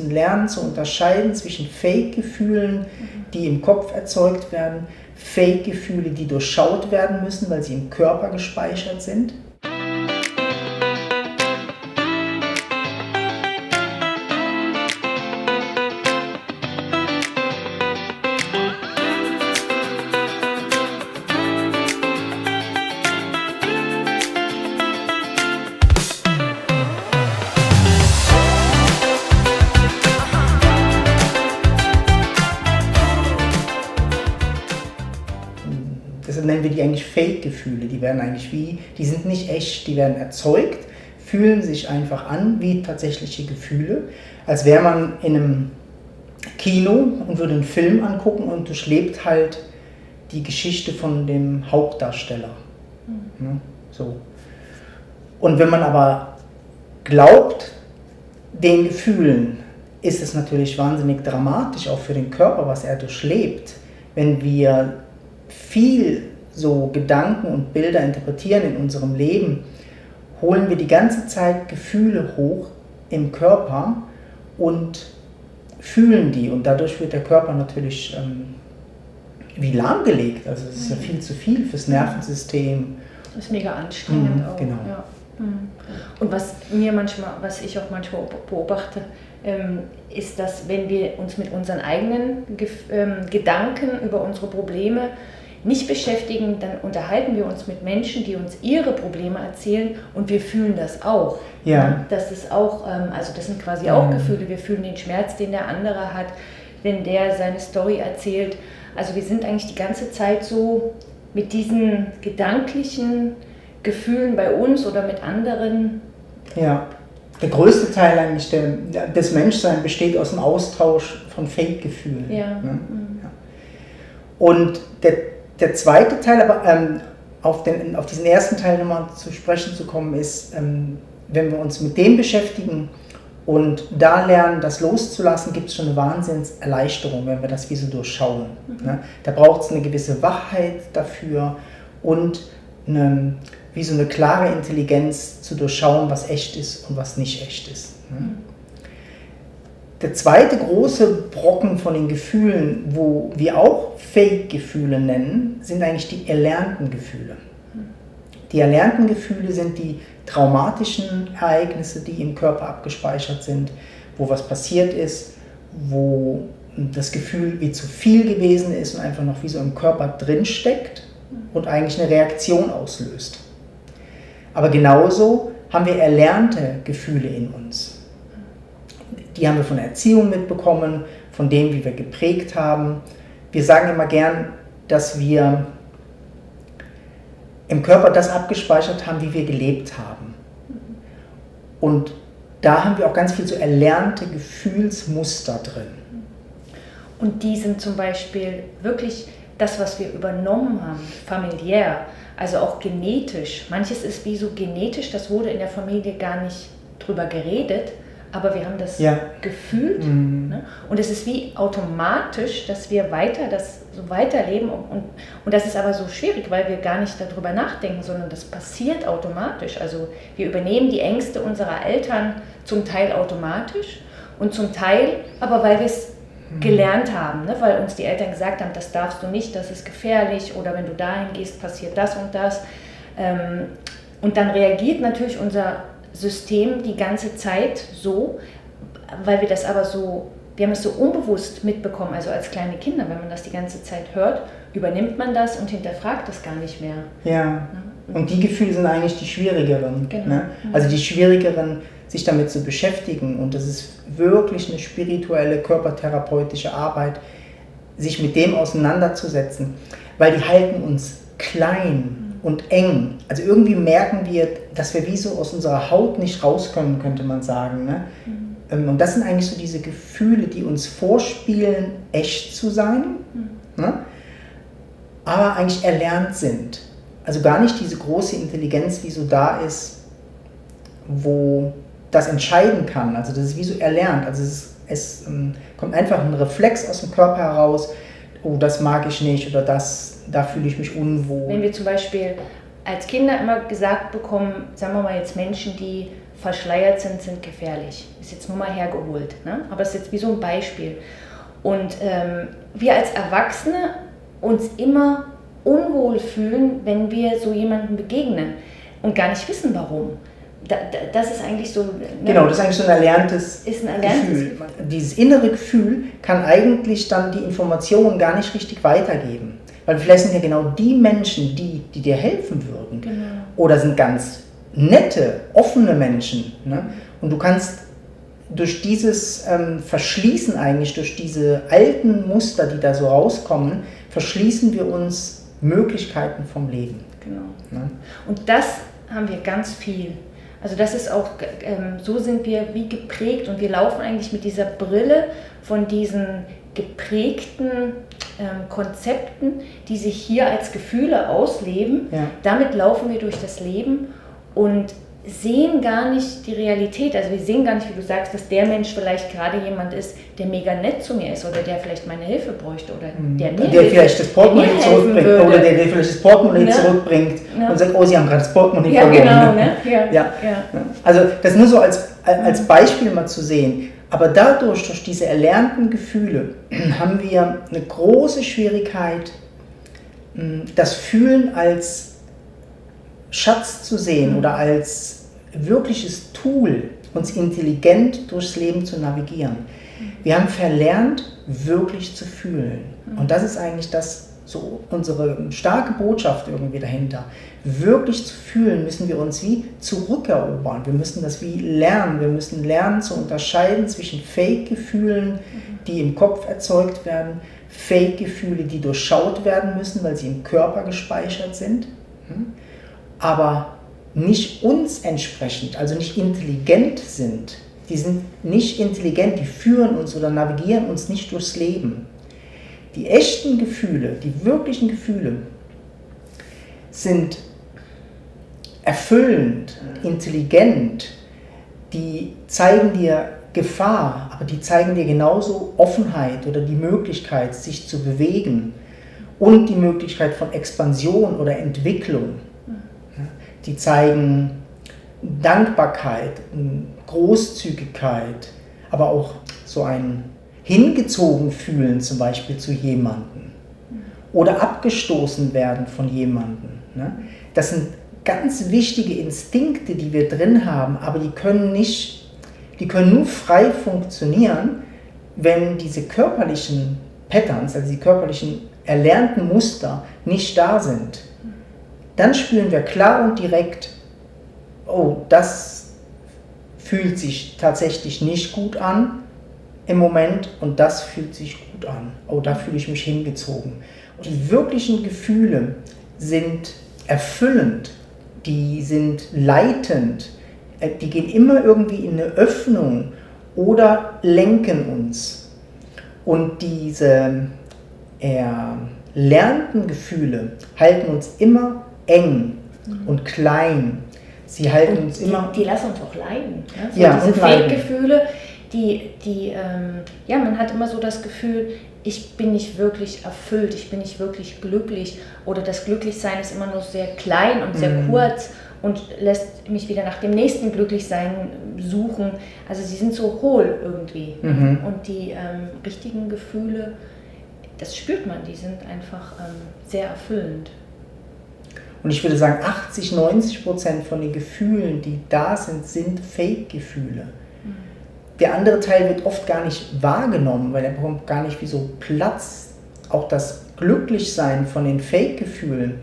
lernen zu unterscheiden zwischen Fake-Gefühlen, die im Kopf erzeugt werden, Fake-Gefühle, die durchschaut werden müssen, weil sie im Körper gespeichert sind. Deshalb nennen wir die eigentlich Fake-Gefühle. Die sind nicht echt, die werden erzeugt, fühlen sich einfach an wie tatsächliche Gefühle, als wäre man in einem Kino und würde einen Film angucken und durchlebt halt die Geschichte von dem Hauptdarsteller. Ne? So. Und wenn man aber glaubt, den Gefühlen, ist es natürlich wahnsinnig dramatisch, auch für den Körper, was er durchlebt, wenn wir viel so Gedanken und Bilder interpretieren in unserem Leben, holen wir die ganze Zeit Gefühle hoch im Körper und fühlen die. Und dadurch wird der Körper natürlich wie lahmgelegt. Also es ist ja viel zu viel fürs Nervensystem. Das ist mega anstrengend auch. Genau. Ja. Und was ich auch manchmal beobachte, ist, dass wenn wir uns mit unseren eigenen Gedanken über unsere Probleme nicht beschäftigen, dann unterhalten wir uns mit Menschen, die uns ihre Probleme erzählen und wir fühlen das auch. Ja. Das ist auch, also das sind quasi auch Gefühle. Wir fühlen den Schmerz, den der andere hat, wenn der seine Story erzählt. Also wir sind eigentlich die ganze Zeit so mit diesen gedanklichen Gefühlen bei uns oder mit anderen. Ja, der größte Teil eigentlich des Menschseins besteht aus dem Austausch von Fake-Gefühlen. Ja. Ne? Ja. Und der zweite Teil, aber auf diesen ersten Teil nochmal zu sprechen zu kommen, ist, wenn wir uns mit dem beschäftigen und da lernen, das loszulassen, gibt es schon eine Wahnsinnserleichterung, wenn wir das wie so durchschauen. Ne? Da braucht es eine gewisse Wachheit dafür und wie so eine klare Intelligenz zu durchschauen, was echt ist und was nicht echt ist. Ne? Der zweite große Brocken von den Gefühlen, wo wir auch Fake-Gefühle nennen, sind eigentlich die erlernten Gefühle. Die erlernten Gefühle sind die traumatischen Ereignisse, die im Körper abgespeichert sind, wo was passiert ist, wo das Gefühl wie zu viel gewesen ist und einfach noch wie so im Körper drinsteckt und eigentlich eine Reaktion auslöst. Aber genauso haben wir erlernte Gefühle in uns. Die haben wir von der Erziehung mitbekommen, von dem, wie wir geprägt haben. Wir sagen immer gern, dass wir im Körper das abgespeichert haben, wie wir gelebt haben. Und da haben wir auch ganz viel so erlernte Gefühlsmuster drin. Und die sind zum Beispiel wirklich das, was wir übernommen haben, familiär, also auch genetisch. Manches ist wie so genetisch, das wurde in der Familie gar nicht drüber geredet, aber wir haben das gefühlt. Ne? Und es ist wie automatisch, dass wir das so weiterleben. Und das ist aber so schwierig, weil wir gar nicht darüber nachdenken, sondern das passiert automatisch. Also wir übernehmen die Ängste unserer Eltern zum Teil automatisch und zum Teil aber, weil wir es gelernt haben, ne? Weil uns die Eltern gesagt haben, das darfst du nicht, das ist gefährlich oder wenn du dahin gehst, passiert das und das. Und dann reagiert natürlich unser System die ganze Zeit so, weil wir das aber so, wir haben es so unbewusst mitbekommen, also als kleine Kinder, wenn man das die ganze Zeit hört, übernimmt man das und hinterfragt das gar nicht mehr. Ja, und die Gefühle sind eigentlich die schwierigeren. Genau. Ne? Also die schwierigeren, sich damit zu beschäftigen und das ist wirklich eine spirituelle, körpertherapeutische Arbeit, sich mit dem auseinanderzusetzen, weil die halten uns klein und eng. Also irgendwie merken wir, dass wir wie so aus unserer Haut nicht raus können, könnte man sagen. Ne? Und das sind eigentlich so diese Gefühle, die uns vorspielen, echt zu sein, ne? Aber eigentlich erlernt sind. Also gar nicht diese große Intelligenz, die so da ist, wo das entscheiden kann. Also das ist wie so erlernt. Also es kommt einfach ein Reflex aus dem Körper heraus, oh, das mag ich nicht oder da fühle ich mich unwohl. Wenn wir zum Beispiel als Kinder immer gesagt bekommen, sagen wir mal jetzt Menschen, die verschleiert sind gefährlich. Ist jetzt nur mal hergeholt, ne? Aber es ist jetzt wie so ein Beispiel. Und wir als Erwachsene uns immer unwohl fühlen, wenn wir so jemandem begegnen und gar nicht wissen, warum. Das ist eigentlich so... Ne? Genau, das ist eigentlich so ein erlerntes Gefühl. Dieses innere Gefühl kann eigentlich dann die Informationen gar nicht richtig weitergeben. Weil vielleicht sind ja genau die Menschen, die dir helfen würden. Genau. Oder sind ganz nette, offene Menschen. Ne? Und du kannst durch dieses Verschließen eigentlich, durch diese alten Muster, die da so rauskommen, verschließen wir uns Möglichkeiten vom Leben. Genau. Ne? Und das haben wir ganz viel. Also das ist auch, so sind wir wie geprägt und wir laufen eigentlich mit dieser Brille von diesen geprägten Konzepten, die sich hier als Gefühle ausleben. Ja. Damit laufen wir durch das Leben und sehen gar nicht die Realität. Also wir sehen gar nicht, wie du sagst, dass der Mensch vielleicht gerade jemand ist, der mega nett zu mir ist oder der vielleicht meine Hilfe bräuchte oder der vielleicht das Portemonnaie zurückbringt oder der vielleicht das Portemonnaie zurückbringt und sagt, oh, Sie haben gerade das Portemonnaie verloren. Genau, ne? Ja. Also das nur so als Beispiel mal zu sehen. Aber dadurch, durch diese erlernten Gefühle, haben wir eine große Schwierigkeit, das Fühlen als Schatz zu sehen oder als wirkliches Tool, uns intelligent durchs Leben zu navigieren. Wir haben verlernt, wirklich zu fühlen. Und das ist eigentlich so unsere starke Botschaft irgendwie dahinter. Wirklich zu fühlen, müssen wir uns wie zurückerobern. Wir müssen das wie lernen. Wir müssen lernen zu unterscheiden zwischen Fake-Gefühlen, die im Kopf erzeugt werden, Fake-Gefühle, die durchschaut werden müssen, weil sie im Körper gespeichert sind. Aber nicht uns entsprechend, also nicht intelligent sind. Die sind nicht intelligent, die führen uns oder navigieren uns nicht durchs Leben. Die echten Gefühle, die wirklichen Gefühle sind erfüllend, intelligent, die zeigen dir Gefahr, aber die zeigen dir genauso Offenheit oder die Möglichkeit, sich zu bewegen und die Möglichkeit von Expansion oder Entwicklung. Die zeigen Dankbarkeit, Großzügigkeit, aber auch so ein hingezogen fühlen zum Beispiel zu jemandem oder abgestoßen werden von jemandem. Das sind ganz wichtige Instinkte, die wir drin haben, aber die können nur frei funktionieren, wenn diese körperlichen Patterns, also die körperlichen erlernten Muster nicht da sind. Dann spüren wir klar und direkt, oh, das fühlt sich tatsächlich nicht gut an im Moment und das fühlt sich gut an. Oh, da fühle ich mich hingezogen. Und die wirklichen Gefühle sind erfüllend, die sind leitend, die gehen immer irgendwie in eine Öffnung oder lenken uns. Und diese erlernten Gefühle halten uns immer eng und klein. Sie halten uns immer... Die lassen uns auch leiden. Ne? So ja, diese leiden. Fake-Gefühle, man hat immer so das Gefühl, ich bin nicht wirklich erfüllt, ich bin nicht wirklich glücklich oder das Glücklichsein ist immer nur sehr klein und sehr kurz und lässt mich wieder nach dem nächsten Glücklichsein suchen. Also sie sind so hohl irgendwie. Und die richtigen Gefühle, das spürt man, die sind einfach sehr erfüllend. Und ich würde sagen, 80-90% von den Gefühlen, die da sind, sind Fake-Gefühle. Der andere Teil wird oft gar nicht wahrgenommen, weil er bekommt gar nicht wie so Platz. Auch das Glücklichsein von den Fake-Gefühlen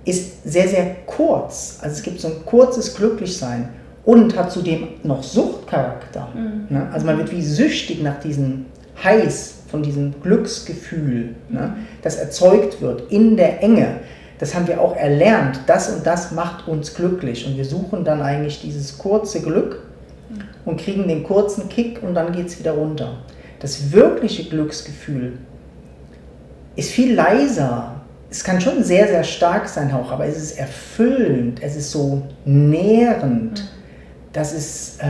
ist sehr, sehr kurz. Also es gibt so ein kurzes Glücklichsein und hat zudem noch Suchtcharakter. Also man wird wie süchtig nach diesem Heiß, von diesem Glücksgefühl, das erzeugt wird in der Enge. Das haben wir auch erlernt, das und das macht uns glücklich und wir suchen dann eigentlich dieses kurze Glück und kriegen den kurzen Kick und dann geht es wieder runter. Das wirkliche Glücksgefühl ist viel leiser. Es kann schon sehr, sehr stark sein auch, aber es ist erfüllend, es ist so nährend. Das ist,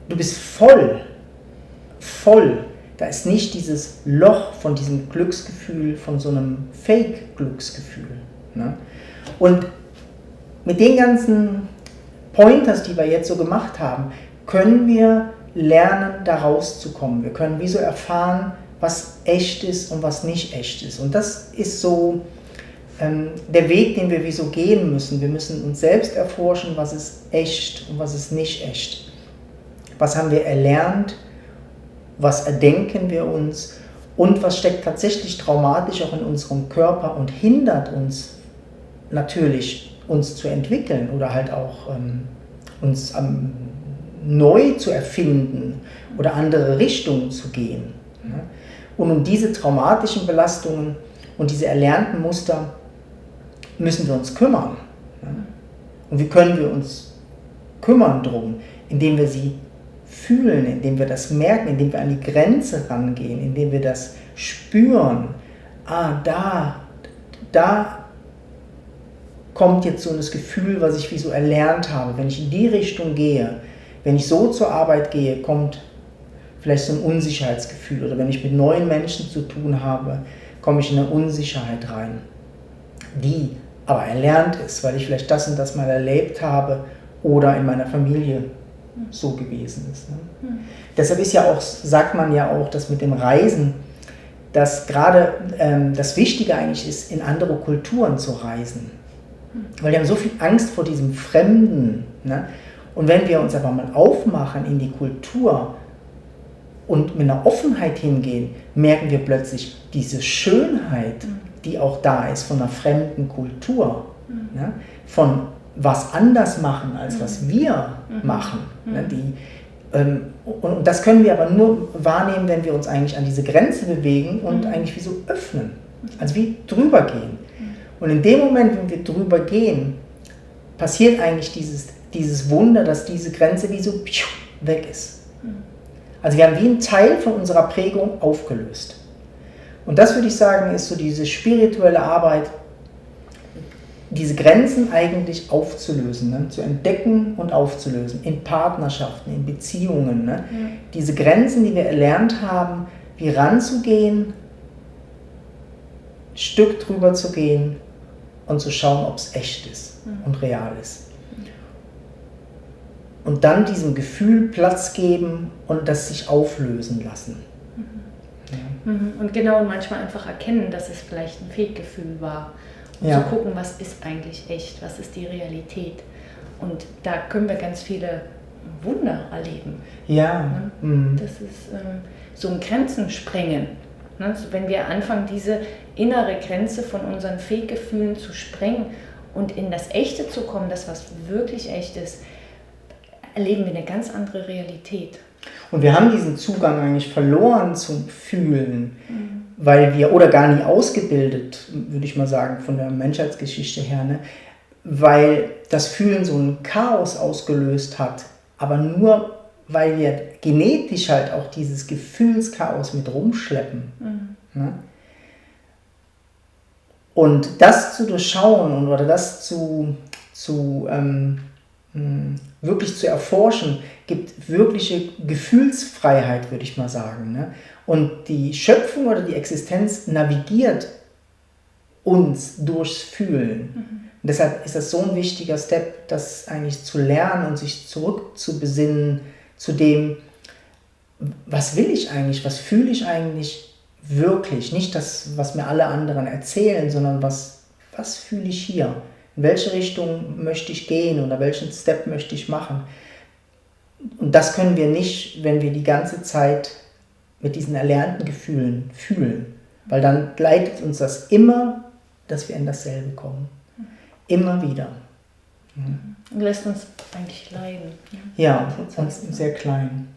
du bist voll. Da ist nicht dieses Loch von diesem Glücksgefühl, von so einem Fake-Glücksgefühl. Ne? Und mit den ganzen Pointers, die wir jetzt so gemacht haben, können wir lernen, da rauszukommen. Wir können wie so erfahren, was echt ist und was nicht echt ist. Und das ist so der Weg, den wir wie so gehen müssen. Wir müssen uns selbst erforschen, was ist echt und was ist nicht echt. Was haben wir erlernt, was erdenken wir uns und was steckt tatsächlich traumatisch auch in unserem Körper und hindert uns natürlich, uns zu entwickeln oder halt auch uns neu zu erfinden oder andere Richtungen zu gehen. Ja? Und um diese traumatischen Belastungen und diese erlernten Muster müssen wir uns kümmern. Ja? Und wie können wir uns kümmern drum? Indem wir sie fühlen, indem wir das merken, indem wir an die Grenze rangehen, indem wir das spüren. Da kommt jetzt so das Gefühl, was ich wie so erlernt habe. Wenn ich in die Richtung gehe, wenn ich so zur Arbeit gehe, kommt vielleicht so ein Unsicherheitsgefühl. Oder wenn ich mit neuen Menschen zu tun habe, komme ich in eine Unsicherheit rein, die aber erlernt ist, weil ich vielleicht das und das mal erlebt habe oder in meiner Familie so gewesen ist. Ne? Deshalb ist ja auch, sagt man ja auch, dass mit dem Reisen, dass gerade das Wichtige eigentlich ist, in andere Kulturen zu reisen. Weil wir haben so viel Angst vor diesem Fremden. Ne? Und wenn wir uns aber mal aufmachen in die Kultur und mit einer Offenheit hingehen, merken wir plötzlich diese Schönheit, die auch da ist von einer fremden Kultur, ne? Von was anders machen, als was wir machen. Ne? Und das können wir aber nur wahrnehmen, wenn wir uns eigentlich an diese Grenze bewegen und eigentlich wie so öffnen, also wie drüber gehen. Und in dem Moment, wenn wir drüber gehen, passiert eigentlich dieses Wunder, dass diese Grenze wie so weg ist. Also wir haben wie einen Teil von unserer Prägung aufgelöst. Und das würde ich sagen, ist so diese spirituelle Arbeit, diese Grenzen eigentlich aufzulösen, ne? Zu entdecken und aufzulösen, in Partnerschaften, in Beziehungen. Ne? Diese Grenzen, die wir erlernt haben, wie ranzugehen, ein Stück drüber zu gehen und zu schauen, ob es echt ist und real ist. Und dann diesem Gefühl Platz geben und das sich auflösen lassen. Ja. Und genau, und manchmal einfach erkennen, dass es vielleicht ein Fake-Gefühl war. Und zu gucken, was ist eigentlich echt, was ist die Realität. Und da können wir ganz viele Wunder erleben. Ja. Ne? Das ist so ein Grenzen sprengen. Ne? Also wenn wir anfangen, diese innere Grenze von unseren Fake-Gefühlen zu sprengen und in das Echte zu kommen, das was wirklich echt ist, erleben wir eine ganz andere Realität. Und wir haben diesen Zugang eigentlich verloren zum Fühlen, weil wir, oder gar nie ausgebildet, würde ich mal sagen, von der Menschheitsgeschichte her, ne? Weil das Fühlen so ein Chaos ausgelöst hat, aber nur, weil wir genetisch halt auch dieses Gefühlschaos mit rumschleppen. Ne? Und das zu durchschauen oder das wirklich zu erforschen, gibt wirkliche Gefühlsfreiheit, würde ich mal sagen. Ne? Und die Schöpfung oder die Existenz navigiert uns durchs Fühlen. Und deshalb ist das so ein wichtiger Step, das eigentlich zu lernen und sich zurückzubesinnen zu dem, was will ich eigentlich, was fühle ich eigentlich wirklich. Nicht das, was mir alle anderen erzählen, sondern was fühle ich hier. In welche Richtung möchte ich gehen oder welchen Step möchte ich machen? Und das können wir nicht, wenn wir die ganze Zeit mit diesen erlernten Gefühlen fühlen. Weil dann leitet uns das immer, dass wir in dasselbe kommen. Immer wieder. Und lässt uns eigentlich leiden. Ja, und sehr klein.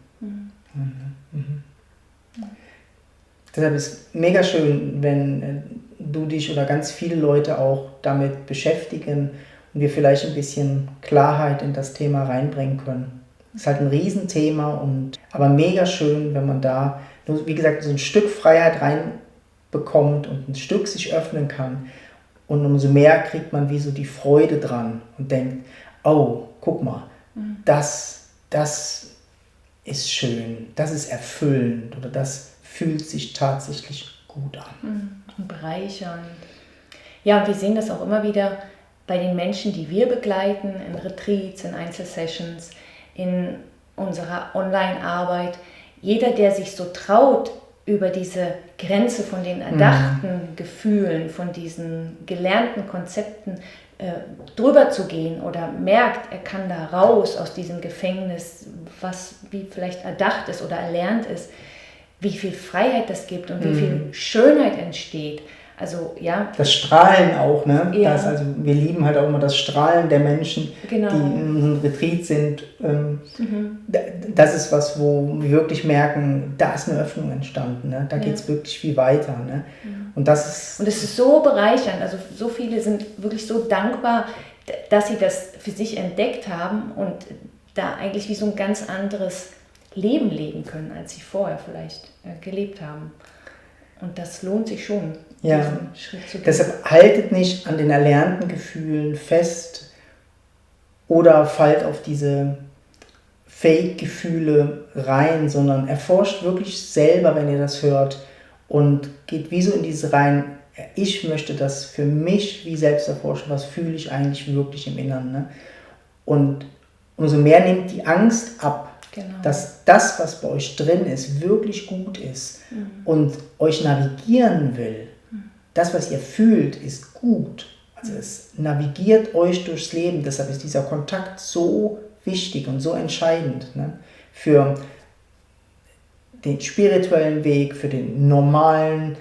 Deshalb ist es mega schön, wenn du dich oder ganz viele Leute auch damit beschäftigen und wir vielleicht ein bisschen Klarheit in das Thema reinbringen können. Das ist halt ein Riesenthema, aber mega schön, wenn man da, wie gesagt, so ein Stück Freiheit reinbekommt und ein Stück sich öffnen kann. Und umso mehr kriegt man wie so die Freude dran und denkt, oh, guck mal, das ist schön, das ist erfüllend oder das fühlt sich tatsächlich gut an. Und bereichernd. Ja, wir sehen das auch immer wieder, bei den Menschen, die wir begleiten, in Retreats, in Einzelsessions, in unserer Online-Arbeit, jeder, der sich so traut, über diese Grenze von den erdachten Gefühlen, von diesen gelernten Konzepten drüber zu gehen oder merkt, er kann da raus aus diesem Gefängnis, was wie vielleicht erdacht ist oder erlernt ist, wie viel Freiheit das gibt und wie viel Schönheit entsteht. Also ja. Das Strahlen auch, ne? Ja. Also wir lieben halt auch immer das Strahlen der Menschen, Genau. die in unserem Retreat sind. Das ist was, wo wir wirklich merken, da ist eine Öffnung entstanden. Ne? Da geht es wirklich viel weiter. Ne? Und es ist so bereichernd. Also so viele sind wirklich so dankbar, dass sie das für sich entdeckt haben und da eigentlich wie so ein ganz anderes Leben leben können, als sie vorher vielleicht gelebt haben. Und das lohnt sich schon, diesen Schritt zu gehen. Deshalb haltet nicht an den erlernten Gefühlen fest oder fallt auf diese Fake-Gefühle rein, sondern erforscht wirklich selber, wenn ihr das hört, und geht wie so in diese rein, ich möchte das für mich wie selbst erforschen, was fühle ich eigentlich wirklich im Inneren. Ne? Und umso mehr nehmt die Angst ab, dass das, was bei euch drin ist, wirklich gut ist und euch navigieren will. Das, was ihr fühlt, ist gut. Also es navigiert euch durchs Leben. Deshalb ist dieser Kontakt so wichtig und so entscheidend, ne? Für den spirituellen Weg, für den normalen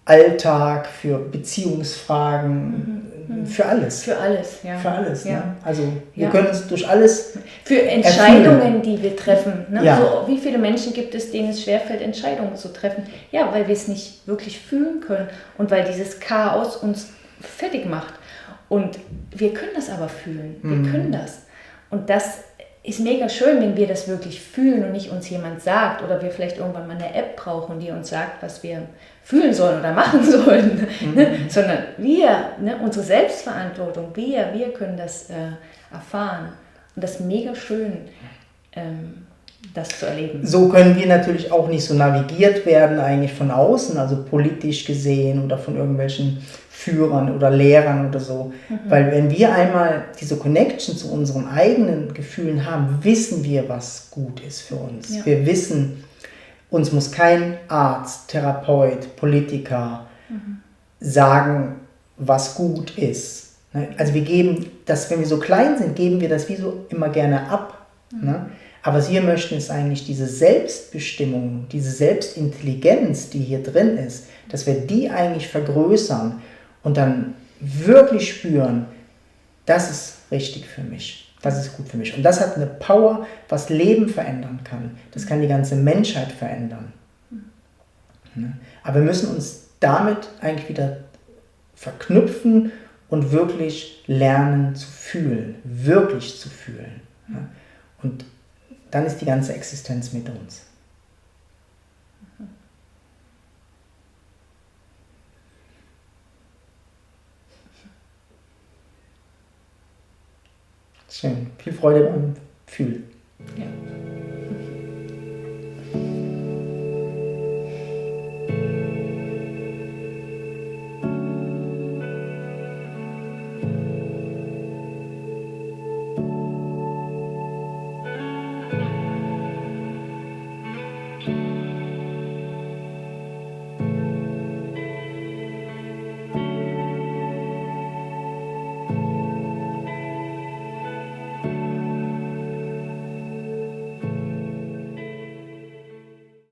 Alltag, für Beziehungsfragen, für alles. Für alles, ja. Für alles, ja. Ne? Also wir können uns durch alles für Entscheidungen, erfüllen. Die wir treffen. Ne? Ja. So, wie viele Menschen gibt es, denen es schwerfällt, Entscheidungen zu treffen? Ja, weil wir es nicht wirklich fühlen können und weil dieses Chaos uns fertig macht. Und wir können das aber fühlen. Wir können das. Und das ist mega schön, wenn wir das wirklich fühlen und nicht uns jemand sagt oder wir vielleicht irgendwann mal eine App brauchen, die uns sagt, was wir fühlen sollen oder machen sollen, ne? Sondern wir, ne, unsere Selbstverantwortung, wir können das erfahren. Und das ist mega schön, das zu erleben. So können wir natürlich auch nicht so navigiert werden eigentlich von außen, also politisch gesehen oder von irgendwelchen Führern oder Lehrern oder so. Weil wenn wir einmal diese Connection zu unseren eigenen Gefühlen haben, wissen wir, was gut ist für uns. Ja. Wir wissen, uns muss kein Arzt, Therapeut, Politiker sagen, was gut ist. Also wir geben das, wenn wir so klein sind, geben wir das wie so immer gerne ab. Ne? Aber was wir möchten, ist eigentlich diese Selbstbestimmung, diese Selbstintelligenz, die hier drin ist, dass wir die eigentlich vergrößern und dann wirklich spüren, das ist richtig für mich, das ist gut für mich. Und das hat eine Power, was Leben verändern kann. Das kann die ganze Menschheit verändern. Aber wir müssen uns damit eigentlich wieder verknüpfen und wirklich lernen zu fühlen, wirklich zu fühlen. Und dann ist die ganze Existenz mit uns. Schön. Viel Freude beim Fühlen. Ja.